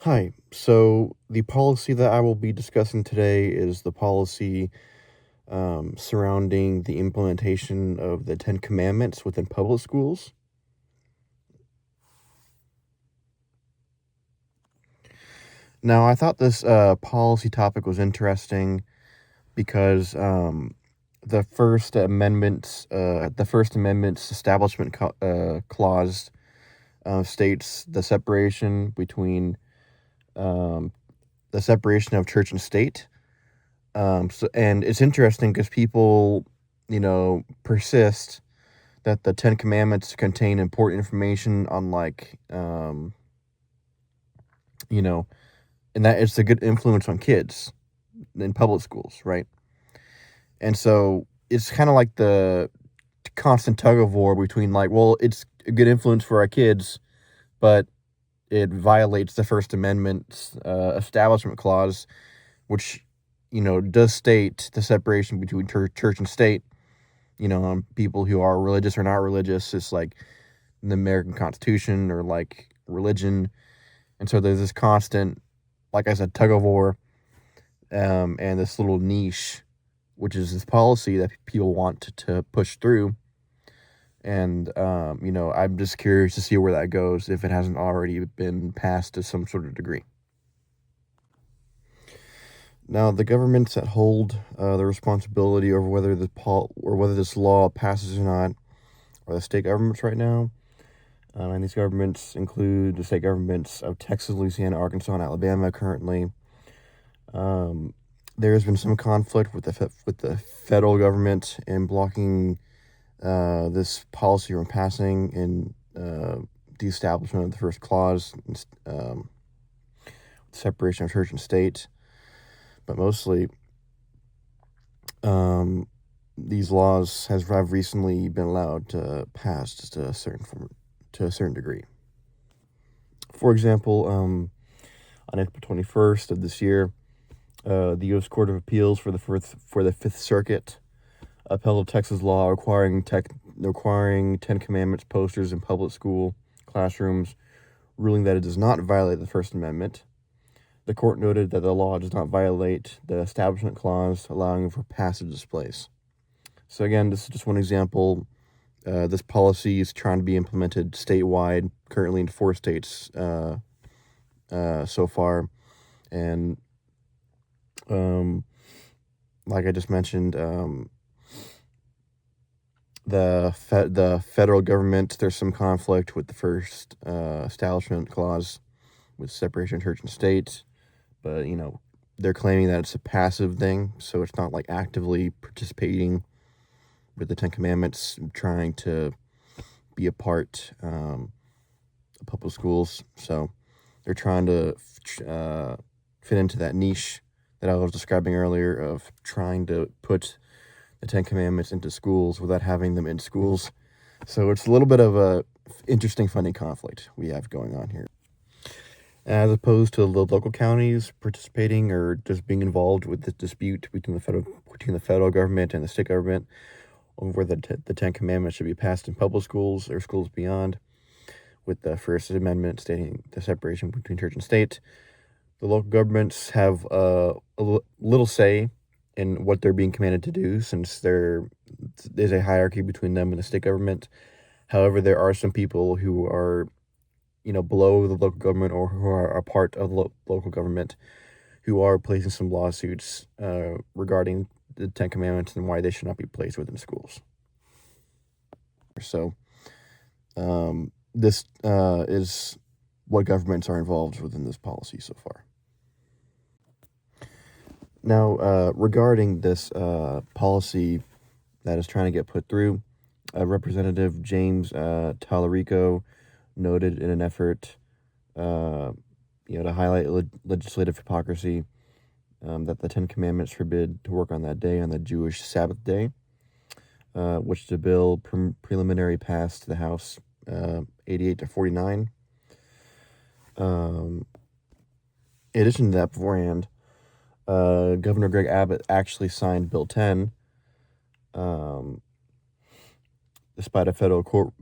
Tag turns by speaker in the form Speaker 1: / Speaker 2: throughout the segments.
Speaker 1: Hi. So the policy that I will be discussing today is the policy surrounding the implementation of the Ten Commandments within public schools. Now, I thought this policy topic was interesting because the First Amendment's clause states um, the separation of church and state. And it's interesting because people, persist that the Ten Commandments contain important information on, you know, and that it's a good influence on kids in public schools, right? And so it's kind of like the constant tug of war between, like, well, it's a good influence for our kids, but it violates the First Amendment's Establishment Clause, which, does state the separation between church and state. On people who are religious or not religious. It's like the American Constitution or like religion. And so there's this constant, like I said, tug of war, and this little niche, which is this policy that people want to push through. And, I'm just curious to see where that goes if it hasn't already been passed to some sort of degree. Now, the governments that hold the responsibility over whether whether this law passes or not are the state governments right now. And these governments include the state governments of Texas, Louisiana, Arkansas, and Alabama currently. There has been some conflict with the federal government in blocking this policy from passing in the establishment of the first clause, separation of church and state. But mostly, these laws have recently been allowed to pass just to a certain degree. For example, on April 21st of this year, the U.S. Court of Appeals for the Fifth Circuit upheld a Texas law requiring Ten Commandments posters in public school classrooms, ruling that it does not violate the First Amendment. The court noted that the law does not violate the Establishment Clause, allowing for passive displays. So again, this is just one example. This policy is trying to be implemented statewide, currently in 4 states so far. And like I just mentioned, the federal government, there's some conflict with the first Establishment Clause with separation of church and state. But, they're claiming that it's a passive thing, so it's not like actively participating with the Ten Commandments, trying to be a part of public schools. So they're trying to fit into that niche that I was describing earlier of trying to put the Ten Commandments into schools without having them in schools. So it's a little bit of a interesting, funny conflict we have going on here. As opposed to the local counties participating or just being involved with the dispute between the federal government and the state government over whether the Ten Commandments should be passed in public schools or schools beyond, with the First Amendment stating the separation between church and state. The local governments have a little say in what they're being commanded to do, since there's a hierarchy between them and the state government. However, there are some people who are, below the local government or who are a part of the local government who are placing some lawsuits regarding the Ten Commandments and why they should not be placed within schools. So, this is what governments are involved within this policy so far. Now, regarding this policy that is trying to get put through, Representative James Tallarico noted in an effort, to highlight legislative hypocrisy, that the Ten Commandments forbid to work on that day, on the Jewish Sabbath day, which the bill preliminary passed the House 88-49. In addition to that, beforehand, Governor Greg Abbott actually signed Bill 10, despite a federal court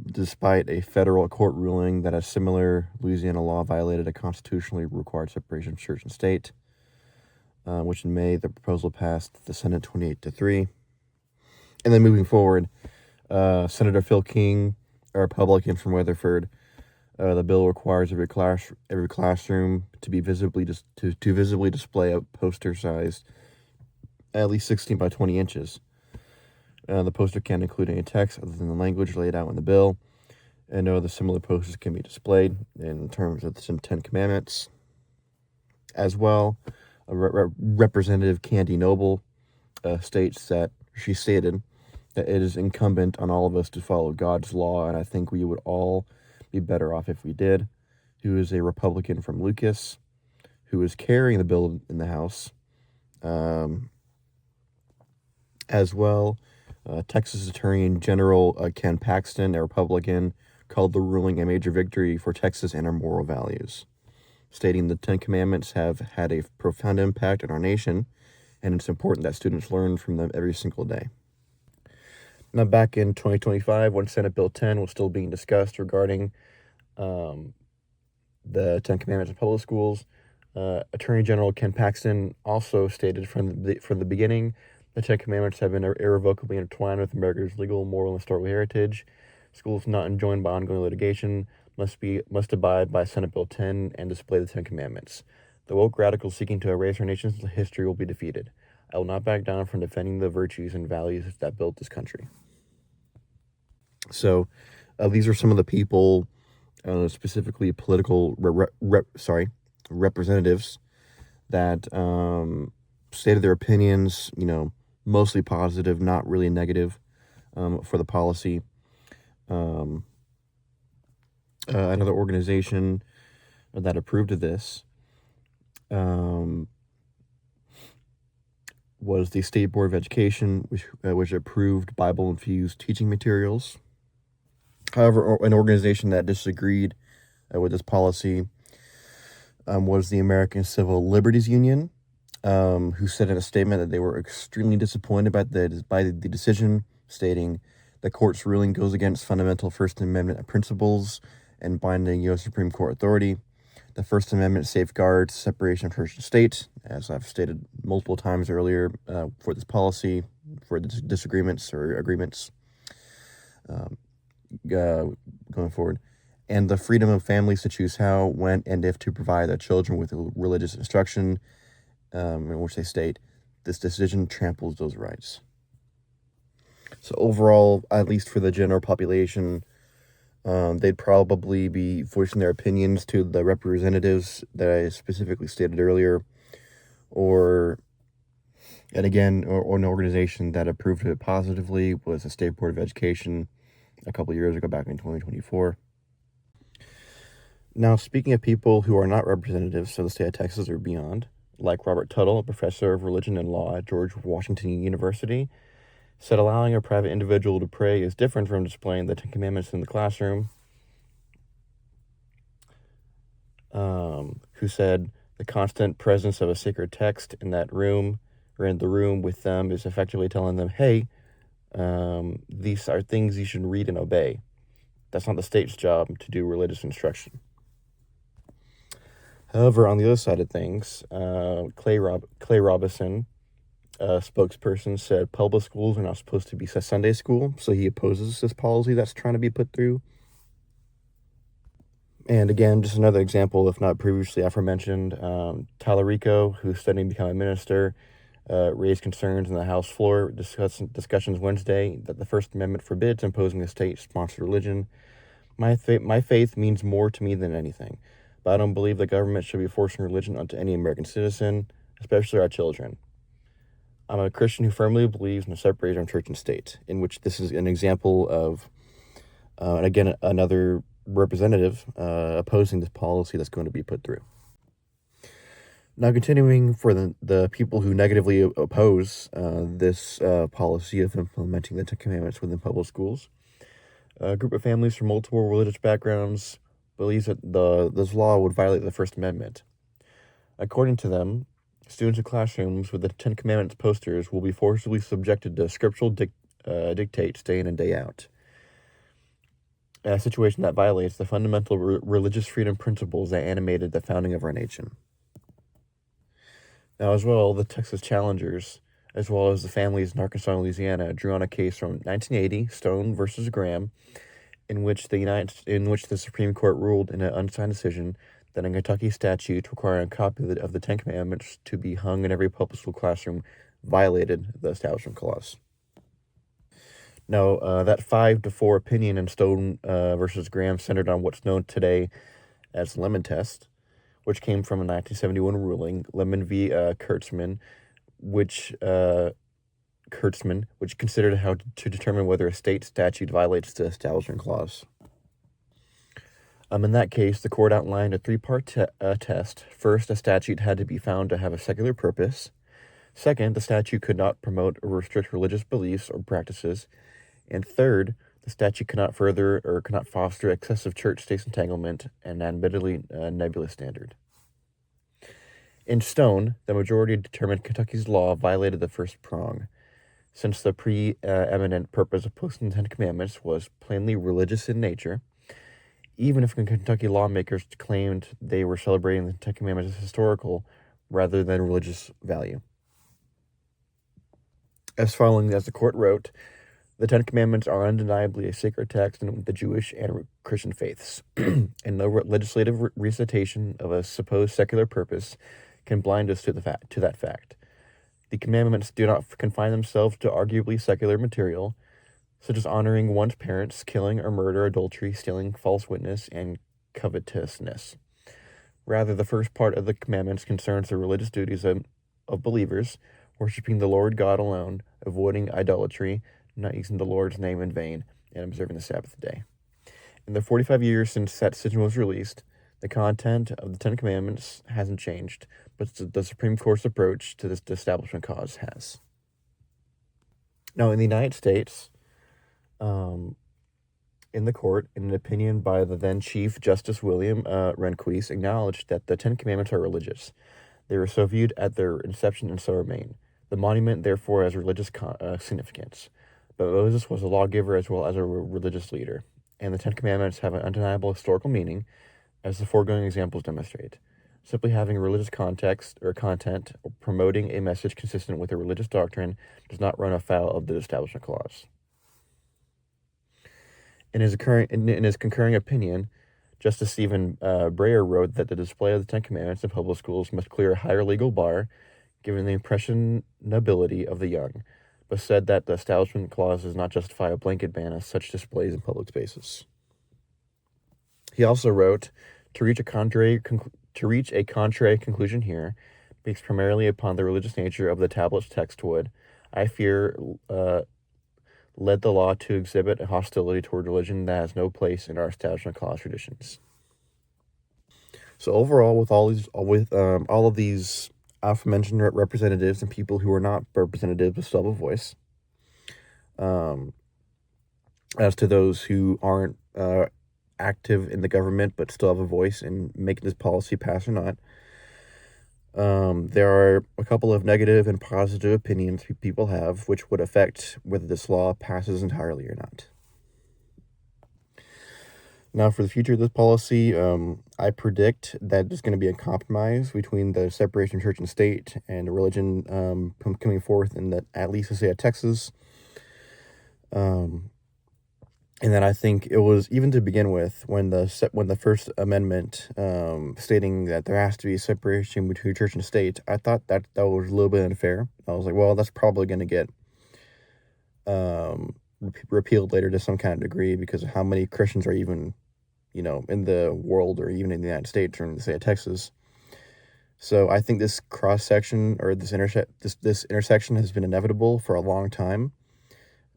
Speaker 1: ruling that a similar Louisiana law violated a constitutionally required separation of church and state, which in May the proposal passed the Senate 28-3. And then moving forward, Senator Phil King, a Republican from Weatherford, the bill requires every classroom to be visibly display a poster sized at least 16 by 20 inches. The poster can't include any text other than the language laid out in the bill, and no other similar posters can be displayed in terms of the Ten Commandments. As well, Representative Candy Noble she stated that it is incumbent on all of us to follow God's law, and I think we would all be better off if we did. Who is a Republican from Lucas, who is carrying the bill in the House. As well, Texas Attorney General Ken Paxton, a Republican, called the ruling a major victory for Texas and our moral values, stating the Ten Commandments have had a profound impact on our nation, and it's important that students learn from them every single day. Now, back in 2025, when Senate Bill 10 was still being discussed regarding the Ten Commandments in public schools, Attorney General Ken Paxton also stated from the beginning, the Ten Commandments have been irrevocably intertwined with America's legal, moral, and historical heritage. Schools not enjoined by ongoing litigation must abide by Senate Bill 10 and display the Ten Commandments. The woke radicals seeking to erase our nation's history will be defeated. I will not back down from defending the virtues and values that built this country. So, these are some of the people, specifically political representatives, that stated their opinions, mostly positive, not really negative, for the policy. Another organization that approved of this was the State Board of Education, which approved Bible-infused teaching materials. However, an organization that disagreed with this policy was the American Civil Liberties Union, who said in a statement that they were extremely disappointed by the decision, stating the court's ruling goes against fundamental First Amendment principles and binding U.S. Supreme Court authority. The First Amendment safeguards separation of church and state, as I've stated multiple times earlier, for this policy, for the disagreements or agreements going forward, and the freedom of families to choose how, when, and if to provide their children with religious instruction, in which they state, this decision tramples those rights. So overall, at least for the general population, they'd probably be voicing their opinions to the representatives that I specifically stated earlier, or an organization that approved it positively was the State Board of Education a couple years ago, back in 2024. Now, speaking of people who are not representatives of the state of Texas or beyond, like Robert Tuttle, a professor of religion and law at George Washington University, said allowing a private individual to pray is different from displaying the Ten Commandments in the classroom. Who said the constant presence of a sacred text in that room or in the room with them is effectively telling them, hey, these are things you should read and obey. That's not the state's job to do religious instruction. However, on the other side of things, Clay Robinson, a spokesperson, said public schools are not supposed to be Sunday school, so he opposes this policy that's trying to be put through. And again, just another example, if not previously aforementioned, Tallarico, who's studying to become a minister, raised concerns on the House floor, discussions Wednesday, that the First Amendment forbids imposing a state-sponsored religion. My faith means more to me than anything, but I don't believe the government should be forcing religion onto any American citizen, especially our children. I'm a Christian who firmly believes in the separation of church and state, in which this is an example of, and again, another representative opposing this policy that's going to be put through. Now, continuing for the people who negatively oppose this policy of implementing the Ten Commandments within public schools, a group of families from multiple religious backgrounds believes that this law would violate the First Amendment. According to them, students in classrooms with the Ten Commandments posters will be forcibly subjected to scriptural dictates day in and day out. a situation that violates the fundamental religious freedom principles that animated the founding of our nation. Now, as well, the Texas challengers, as well as the families in Arkansas and Louisiana, drew on a case from 1980, Stone versus Graham, in which the Supreme Court ruled in an unsigned decision that a Kentucky statute requiring a copy of the Ten Commandments to be hung in every public school classroom violated the Establishment Clause. Now, that 5-4 opinion in Stone versus Graham centered on what's known today as the Lemon Test, which came from a 1971 ruling, Lemon v. Kurtzman, which considered how to determine whether a state statute violates the Establishment Clause. In that case, the court outlined a three-part test. First, a statute had to be found to have a secular purpose. Second, the statute could not promote or restrict religious beliefs or practices. And third, the statute cannot further or cannot foster excessive church-state entanglement, an admittedly nebulous standard. In Stone, the majority determined Kentucky's law violated the first prong, since the preeminent purpose of posting the Ten Commandments was plainly religious in nature. Even if Kentucky lawmakers claimed they were celebrating the Ten Commandments as historical rather than religious value. As the court wrote, the Ten Commandments are undeniably a sacred text in the Jewish and Christian faiths, and no legislative recitation of a supposed secular purpose can blind us to that fact. The commandments do not confine themselves to arguably secular material, such as honoring one's parents, killing or murder, adultery, stealing, false witness, and covetousness. Rather, the first part of the commandments concerns the religious duties of believers, worshiping the Lord God alone, avoiding idolatry, not using the Lord's name in vain, and observing the Sabbath day. In the 45 years since that decision was released, the content of the Ten Commandments hasn't changed, but the Supreme Court's approach to this Establishment Clause has. Now, in the United States, in the court, in an opinion by the then Chief Justice William Rehnquist, acknowledged that the Ten Commandments are religious. They were so viewed at their inception and so remain. The monument, therefore, has religious significance. But Moses was a lawgiver as well as a religious leader, and the Ten Commandments have an undeniable historical meaning, as the foregoing examples demonstrate. Simply having a religious context or content or promoting a message consistent with a religious doctrine does not run afoul of the Establishment Clause. In his concurring opinion, Justice Stephen Breyer wrote that the display of the Ten Commandments in public schools must clear a higher legal bar, given the impressionability of the young, but said that the Establishment Clause does not justify a blanket ban of such displays in public spaces. He also wrote, to reach a contrary conclusion here, based primarily upon the religious nature of the tablet's text would, I fear, led the law to exhibit a hostility toward religion that has no place in our Establishment Clause traditions. So overall, with all of these aforementioned representatives and people who are not representatives but still have a voice, as to those who aren't active in the government but still have a voice in making this policy pass or not, there are a couple of negative and positive opinions people have which would affect whether this law passes entirely or not. Now, for the future of this policy, I predict that there's going to be a compromise between the separation of church and state and religion coming forth in at least the state of Texas. And then I think it was, even to begin with, when the First Amendment stating that there has to be a separation between church and state, I thought that was a little bit unfair. I was like, well, that's probably going to get repealed later to some kind of degree because of how many Christians are even, in the world or even in the United States or in the state of Texas. So I think this cross-section or this intersection has been inevitable for a long time,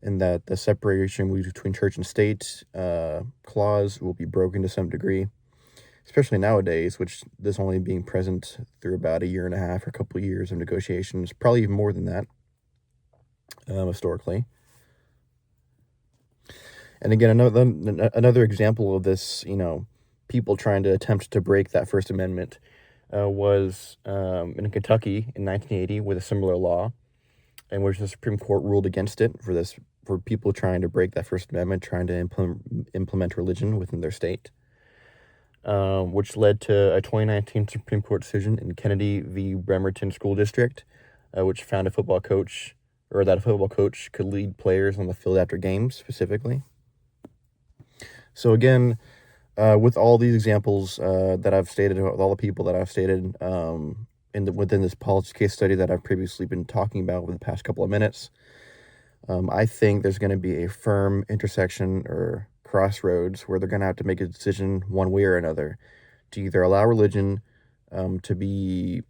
Speaker 1: and that the separation between church and state clause will be broken to some degree, especially nowadays, which this only being present through about a year and a half or a couple of years of negotiations, probably even more than that, historically. And again, another example of this, people trying to attempt to break that First Amendment was in Kentucky in 1980 with a similar law, in which the Supreme Court ruled against it for this for people trying to break that First Amendment, trying to implement religion within their state, which led to a 2019 Supreme Court decision in Kennedy v. Bremerton School District, which found that a football coach could lead players on the field after games specifically. So again, with all these examples that I've stated, with all the people that I've stated within this policy case study that I've previously been talking about over the past couple of minutes, I think there's going to be a firm intersection or crossroads where they're going to have to make a decision one way or another to either allow religion to be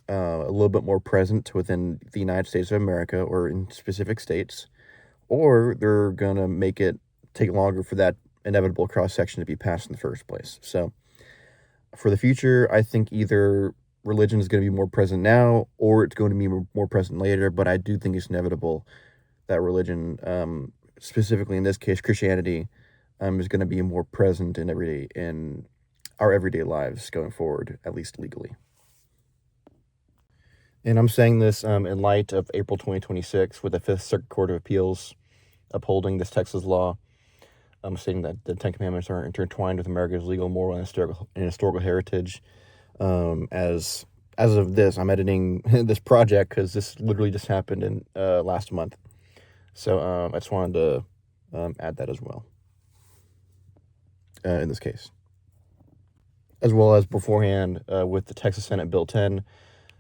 Speaker 1: a little bit more present within the United States of America or in specific states, or they're going to make it take longer for that inevitable cross-section to be passed in the first place. So for the future, I think either religion is going to be more present now or it's going to be more present later, but I do think it's inevitable that religion, specifically in this case Christianity, is going to be more present in our everyday lives going forward, at least legally. And I'm saying this in light of April 2026 with the Fifth Circuit Court of Appeals upholding this Texas law, stating that the Ten Commandments are intertwined with America's legal, moral, and historical heritage. As of this, I'm editing this project because this literally just happened in last month. So I just wanted to add that as well in this case. As well as beforehand with the Texas Senate Bill 10,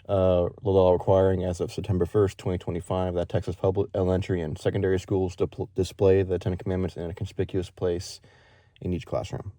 Speaker 1: the law requiring as of September 1st, 2025, that Texas public elementary and secondary schools display the Ten Commandments in a conspicuous place in each classroom.